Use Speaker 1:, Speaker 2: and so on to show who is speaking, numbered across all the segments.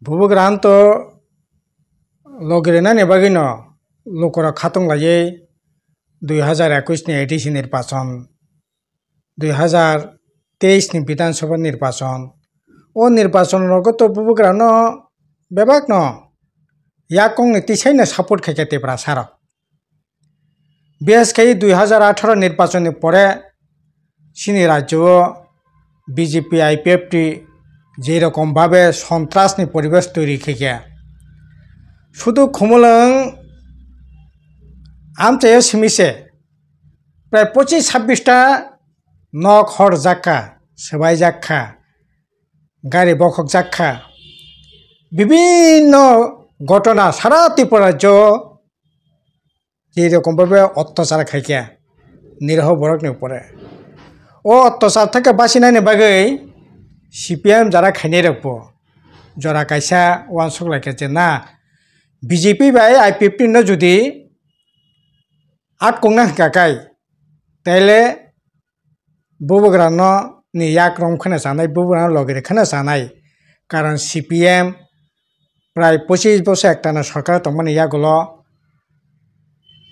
Speaker 1: Bubugrahan to logirena ne bagino lokora khatong laye 2021 ni ADC নির্বাচন 2023 ni বিধানসভা নির্বাচন ও নির্বাচন রগত বুবুগ্রান বেবাক ন ইয়াকং তিসাইনা সাপোর্ট খাইতে প্রাসার বিএসকে 2018 নির্বাচনের পরে সিনি রাজ্য বিজেপি আইপিএফটি যেরকম ভাবে সন্ত্রাসনি পরিবেশ তৈরি খেকে শুধু খুমলং আমচায় সিমিসে প্রায় 25-26টা নক হর জাক্কা সবাই জাক্কা গাড়ি বখক জাক্কা বিভিন্ন ঘটনা সারা ত্রিপুরা রাজ্য যেরকম ভাবে অত্যাচার খাইকে নিরহ বরকনি উপরে ও অত্যাচার থেকে বাঁচি নাইনি বাগৈ সিপিএম যারা খাইনে রাখবো যারা কাইসা ওয়ান সক লাইকে না বিজেপি বাই আইপিএফটি ন যদি আট কংনা কাকাই তাইলে বুবুগ্রান नि याक रम खाना जानाय बुबुग्रान लगे खाना जानाय कारण सिपिएम प्राय 25 বছর একটানা সরকার তমানে ইয়াগুলো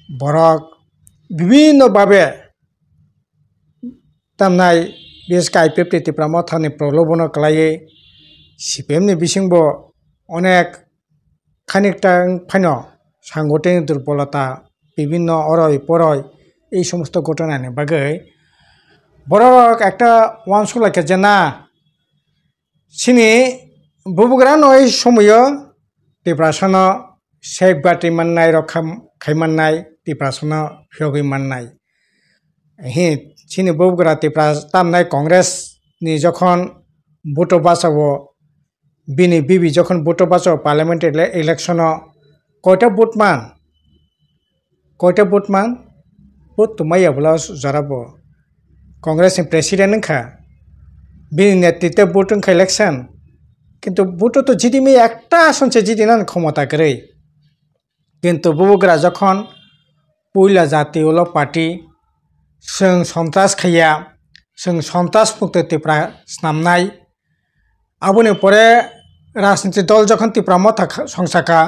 Speaker 1: বরক বিভিন্ন ভাবে তামনাই বেশ আইপিএফটি ত্রিপুরা মথানি প্রলোভন খালায়ে সিপিএম नि বিসিংবো অনেক খানিকটা ফাইন সাংগঠনিক দুর্বলতা বিভিন্ন অরয় পরয় এই সমস্ত ঘটনানি বাগৈ বড়ক একটা ওয়ান সলাইকে যে না সিনি বুবুগ্রান ওই সময় ত্রিপ্রাসন সেফ গাটি মাননাই রক্ষা খাইমাননাই ত্রিপ্রাসন ফিয়গৈ মাননাই হি সিনি বুবুগ্রা ত্রিপ্রা তামনাই কংগ্রেস नि যখন ভোট বাঁচাবো বিনি বিবি যখন ভোট বাঁচাবো পার্লামেন্ট ইলেকশন কয়টা ভোট মান ভোট তো মাইয়া বলা জরাবো কংগ্রেস প্রেসিডেন্ট খা বিনি নেতৃত্বে ভোট ইলেকশন কিন্তু ভোট তো জিদিমি একটা আসনছে জিদিনা ক্ষমতা করে কিন্তু বুবুগ্রা যখন পয়লা জাতীয় পার্টি जों সন্ত্রাস খাইয়া जों সন্ত্রাস মুক্ত ত্রিপুরা স্নামনাই আবুনি পরে রাজনীতি দল যখন ত্রিপুরা মথা সংসাকা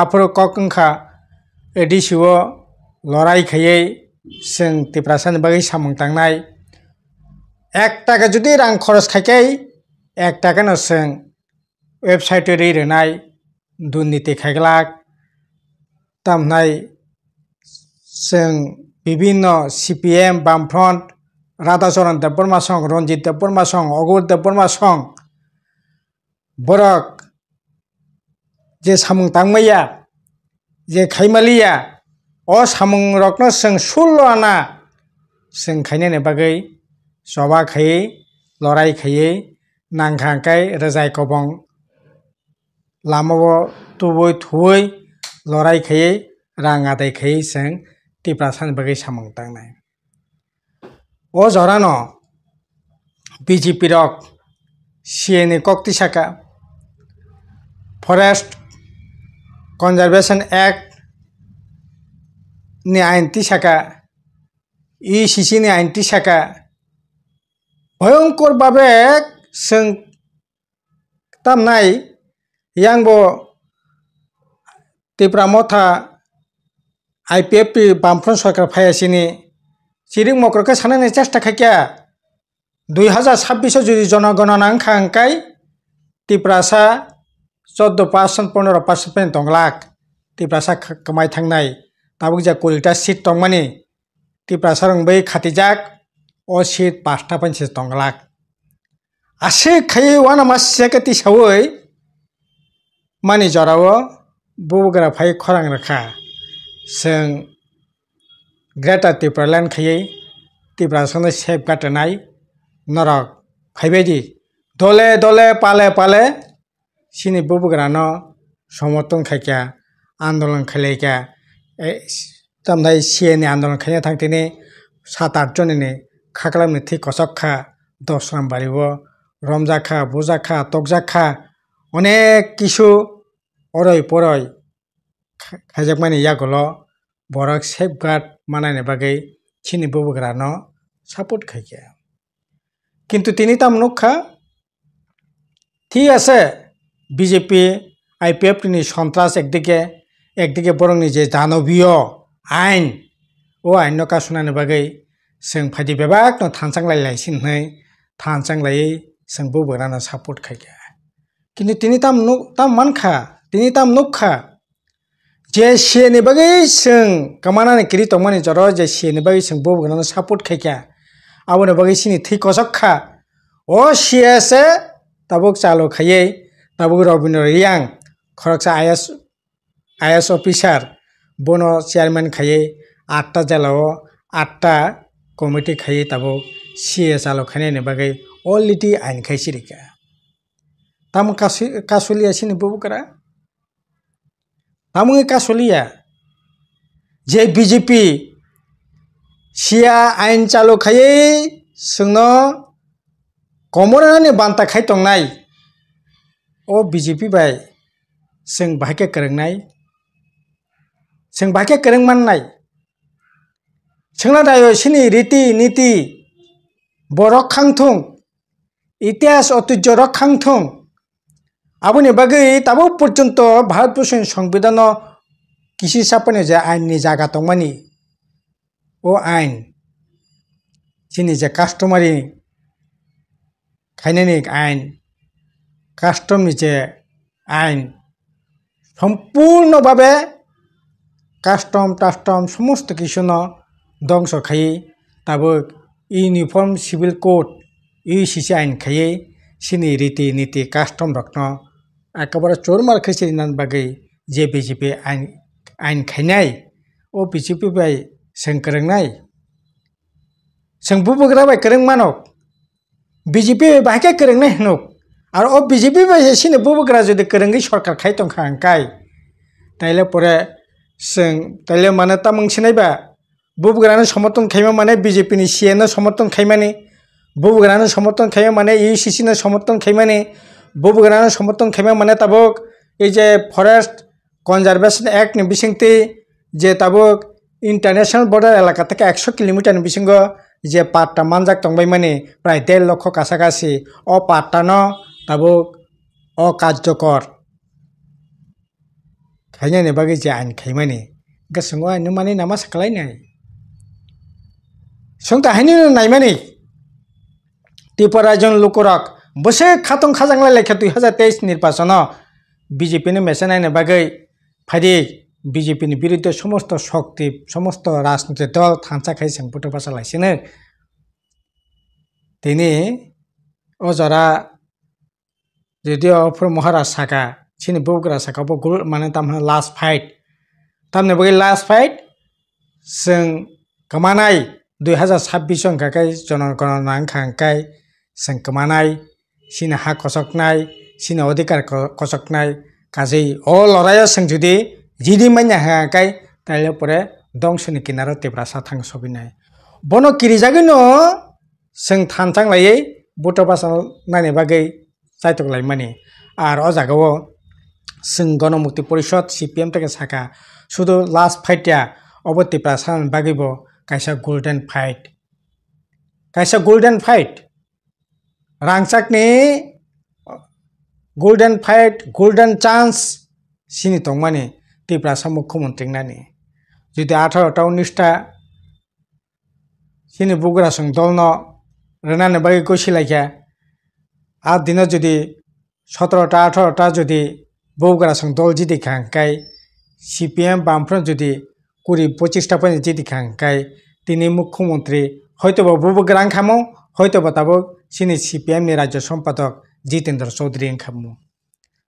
Speaker 1: আফর কংখা এডিসিও লড়াই খাইয়ে जों ত্রিপুরা সানি বাগै সামং তাंनाय 1 টাকা যদি রাং খরচ খাইকাই 1 টাকা ন जों वेबसाइट रेनाय दुर्नीति खाइग्लाक तामनाय जों বিভিন্ন সিপিএম বামফ্রন্ট রাধাচরণ দেববর্মা সং রঞ্জিত দেববর্মা সং অগর দেববর্মা সং বরক যে সামং তাংমাইয়া যে খাইমালিয়া অ সামং রকন जों 16 আনা जों খাইনে বাগै সভা খাইয়ে লড়াই খাইয়ে নাংখাংকাই রজাই কবং লামাবো তুবই থুই লড়াই খাইয়ে রাং আদাय খাইয়ে जों ত্রিপুরা সানি বাগै সামং তাंनाय ও জরানো বিজেপি রক সিএনি কক্তি শাখা ফরেস্ট কনজারভেশন एक्ट नि आईन शाखा इसिसि नि आईन शाखा भयंकर भावे जों तामनाय यांबो त्रिपुरा मथा आईपीएफटी बामफ्रन सरकार फायासिनी चिरिं मकरके सानायनि चेष्टा खाइया 2026 जुदि जनगणना खांकाय त्रिपुरासा 14% 15% दंलाक त्रिपुरासा कमाय थांनाय ताबुक जा कोलिटा सीट दंमानि त्रिपुरासा रंबै खातिजाक ओ सीट 5टा पंचायत दंलाक आसे खाइ वाना मासियाके तिसावै मानि जरावो बुबुग्रा फाइ खरां रखा जों ग्रेटार त्रिपुरा ल्यान्ड खाइयै ত্রিপুরাসনে सेफ गाटनाय नरक फाइबायदि दले दले पाले पाले सिनि बुबुग्रान समर्थन खाइया आंदोलन खाइलायका तामनाय सिएनि आंदोलन खाइना थांथिनि 7-8 जननि खाख्लामनि थि कसखा 10 राम बारिबो रमजाखा बुजाखा तकजाखा अनेक किसु अरय परय खाइजाकमानि यागुलो बरक सेफ गार्ड मानायनि बागै सिनि बुबुग्रान সাপোর্ট খাইয়া কিন্তু তিনি তাম নখা ঠিক আছে বিজেপি IPF नि সন্ত্রাস একদিকে বরংনি যে দানবীয় আইন ও আইন কাसुनानि बागै जों फायदि बेबाक न थांचांलायलायसिन है थांचांलायै जों बुबोरानो सापर्ट खायगा किन्तु तिनि ताम मानखा तिनि ताम नुखा जे सिनि बागै जों कमानानि किरि तंमानि जरो जे सिनि बागै जों बुबोरानो सापर्ट खायगा आबोनि बागै सिनि थै कसखा ओ सिएसे ताबुक चालु खायै ताबुक रबिन्द्र रियां खरकसा IS अफिसार बोनो चेयरमैन खायै 8टा जिल्लायाव 8टा कमिटी खायै ताबुक सिए चालु खायनायनि बागै अलरेडि आइन खायसिरिका ताम कासुलिया सिनि बुबुकरा तामुङै कासुलिया जे BJP सिया आइन चालु खायै जोंनो कमरानि बान्ता खाय तंनाय ओ BJP बाय जों बाहायके गोरोंनाय जों बाहायके गोरों माननाय जोंना दायो सिनि रीति नीति बरक खांथुं इतिहास ऐतिह्य रखांथुं आबुनि बागै ताबो पर्यन्त भारतबर्षनि संविधान किसी सापने जे आइननि जागा तंमानि ओ आइन सिनि जे कास्टमारि खायनायनि आइन कास्टमनि जे आइन सम्पूर्ण भावे कास्टम समस्त किसुनो दंस खायै ताबो यूनिफॉर्म सिविल कोड UCC आइन खायै सिनि रीति नीति कास्टम रखनो एकेबारे चोरमार खैसिरिनानि बागै जे BJP आइन खायनाय ओ BJP बाय जों गोरोंनाय जों बुबुग्रा बाय गोरों मानक BJP बाहायके गोरोंनाय हनुक आरो ओ BJP बाय सिनि बुबुग्रा जुदि गोरोङै सरकार खाय तंखांखाय ताइले परे जों ताइले माने ता मोनसेनायबा बुबुग्रानो समर्थन खायमा माने BJP नि CA नो समर्थन खायमाने बुबुग्रानो समर्थन खायमा माने UCC नो समर्थन खायमाने बुबुग्रानो समर्थन खायमा माने ताबुक ए जे फरेस्ट कनजारभेशन एक्ट नि बिसिंति जे ताबुक इंटरनेशनल बॉर्डर एलाका থেকে 100 किलोमीटर नि बिसिंगो जे पाट्टा मानजाक तंबाय माने प्राय 1.5 लाख कासाकासि अ पाट्टानो ताबुक अकार्यकर खायनायनि बागै जे आइन खायमाने गोसोङो आइन माने नामा साखलायनाय जों दाहायनो नायमाने त्रिपुराजन लुकुरक बसे खातं खाजांलायलायखा 2023 निर्वाचन BJP नि मेसेनायनि बागै फायदि BJP नि बिरुद्ध समस्त शक्ति समस्त राजनीतिक दल थांचाखाय जों फट बासालायसिनो दिनै अजरा যদিও অফর মহারাজ সাকা সিনি বউগ্রা সাকা বগুল মানে তামনে লাস্ট फाइट तामने बगे लास्ट फाइट जों कमानाय 2026 अंकाय जनगणना अंकाय जों कमानाय सिनि हा कसकनाय सिनि अधिकार कसकनाय काजै अ लड़ाया जों जुदि जिदि मान्या हाकाय ताइले परे दंसनि किनारा तेब्रा साथां सबिनाय बनो किरिजागैनो जों थानचांलायै बटबासा नायनि बागै जायतक लाइमानि आर अ जागाव जों गणमुक्ति परिषद CPM থেকে साका শুধু लास्ट फाइटया अबतिप्रा सान बागैबो कायसा गोल्डन फाइट रांचाकनि गोल्डन फाइट गोल्डन चान्स सिनि तंमानि त्रिपुरा मुख्यमंत्री नानि जुदि 18टा 19टा सिनि बुग्रासं दलनो रेनानि बागै गसिलायखा आ दिन जुदि 17टा 18टा जुदि बौग्रासं दल जिदि खांकाय CPM बामफ्रों जुदि 20-25टा पनि जिदि खांकाय तिनि मुख्यमंत्री हयतोबा बुबुग्रां खामो हयतोबा ताबो सिनि CPM नि राज्य सम्पादक जितेन्द्र चौधरी खामो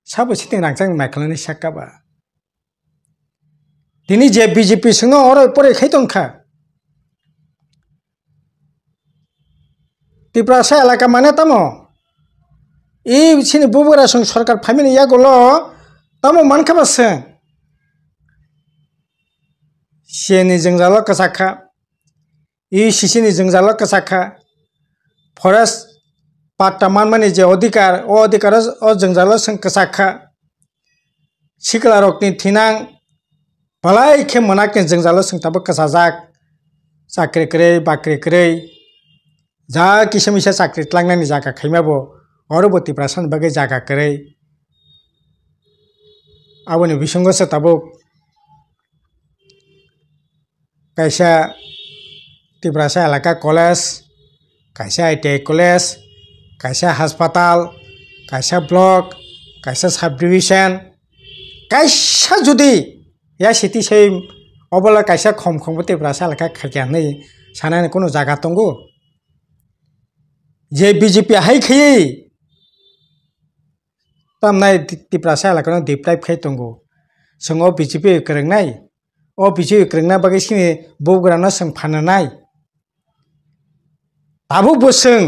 Speaker 1: साबो सिथिं रांचां माइखलानि साकाबा तिनि जे BJP सिङो अरै परै खायतंखा त्रिपुरा एलाका माने तामो ई सिनि बुबुग्रासं सरकार फामिनि यागोलो तामो मानखाबासो सिनि जोंजाल कसाखा UCC नि जोंजाल कसाखा फरेस्ट पाट्टा मानमानि जे अधिकार अ जोंजाल जों कसाखा सिखलारकनि थिनां बलायखे मोनाखनि जोंजाल जों ताबो कसाजाक साख्रि करै बाख्रि करै जा किसमिसा साख्रि लांनायनि जागा खायमाबो अरबती प्रासन बागै जागा करै aboni bisungo se tabuk kaisa Tiprasa elaka college kaisa ITI college kaisa hospital kaisa block kaisa sub division kaisa judi ya city sei obola kaisa khom Tiprasa elaka khaikyanai sanani kono jaga tongo je BJP hai khai tamnai Tiprasa elaka deep dive khai tongo songo BJP krengnai o BJP krengnai bagai sini bograna sing phananai tabu busung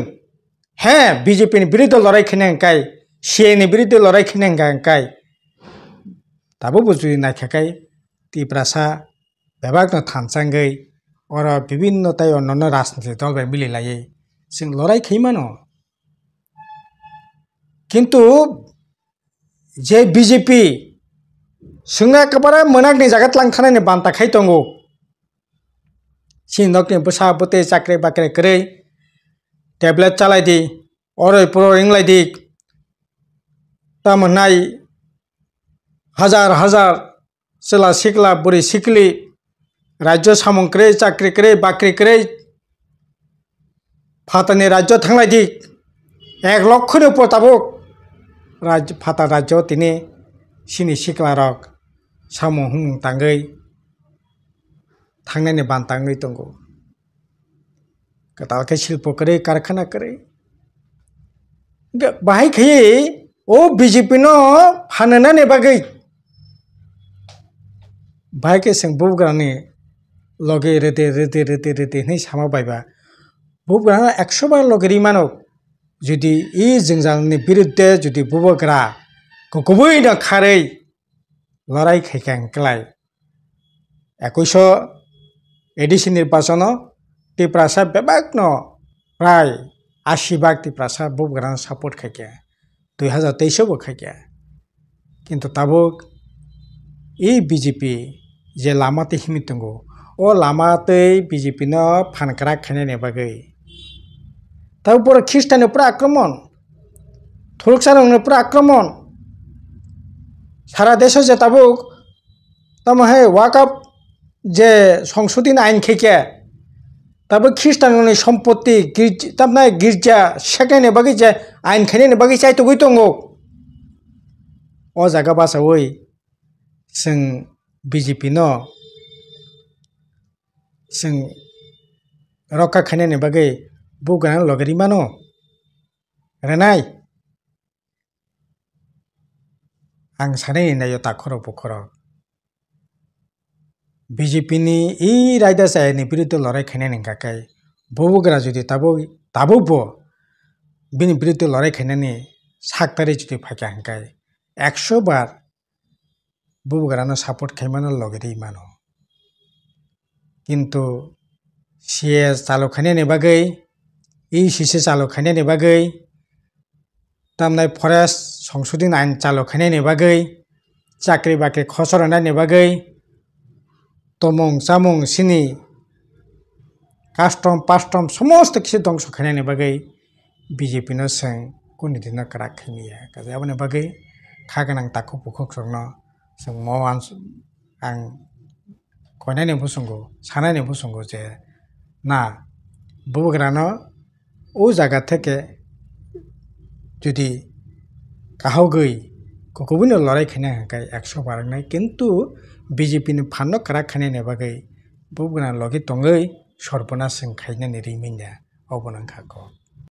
Speaker 1: he BJP ni biruddhe lorai khainai kai CA ni biruddhe lorai khainai kai tabu bujui naikhakai Tiprasa bebakno thanchangei oro bibinno tai onno rajnitik dol bai mililai sing lorai khaimano কিন্তু যে BJP sungna kabara monak ni jagat lang thanai ni banta khai tongo sin nok ni busa bote chakre bakre krei tablet chalai di oroi pro inglai di tamanai হাজার চেলা শিকলা বুড়ি শিকলি রাজ্য সামং krei chakri krei bakri krei ফাতানি রাজ্য থাংলাই দি 1 লক্ষের উপর তাবুক রাজ্য ফাতা রাজ্য তিনি সিনি শিকলা রক সামং হুম তাঙ্গै थांनायनि बान्ताङै दंगौ कतालके शिल्प करे कारखाना करे बाहाय खै ओ BJP नो फानना ने बागै बाहाय के जों बुग्रानि लगे रेदे नै सामा बायबा बुग्रा 100 बार लगेरि मानो जुदि इ जोंजालनि बिरुद्धे जुदि बुबग्रा गुबै न खारै लड़ाई खायखांक्लाय 2100 एडिशन निर्वाचन Tiprasa bebakno pray 80% Tiprasa bubgran support khaikya 2023 bo khaikya kintu tabuk e BJP je lamate himitongo o lamate BJP no phankra khaine ne bagai tabur Christian upra akromon thuruksan upra akromon sara desho je tabuk tamahe wakaf যে সংশোধনী আইন খেকে তবে খ্রিস্টানनि সম্পত্তি তামনাय गिर्जा सेकेने बागै जे आइन खायने बागै चाइ तगै दंगो ओ जागा बासावै जों BJP नो जों रखा खायने बागै बुगान लगरि मानो रेनाय आं सानै नायो ताखरो बखरो BJP ni raida saya ni biruddhe lorai khainai ni kakai bubugra jodi tabo bo bini biruddhe lorai khainai ni saktari jodi phakya hangkai 100 bar bubugra no support khaimano logeri mano kintu CA chalo khainai ni bagai ECC chalo khainai ni bagai tamnai forest সংশোধনী আইন chalo khainai ni bagai chakri bakri khosorona ni bagai Tamang सामंग सिनी custom पास्टम समस्त किसी दंश खाने बागै BJP no जों कुनि दिन करा खैनिया काजे आबने बागै खागोनां ताखु बुखोख्रनो जों मावान आं खयनायनि बुसंगो सानायनि बुसंगो जे ना बुग्रानो ओ जागा थेके जुदि काहौगै गुबुननो लड़ाई खाने हांखाय 100 बारनाय किन्तु BJP ni phanno kara khane ne bagai bubgana logi tongoi sorbona sing khaine ni rimenya obonang khako।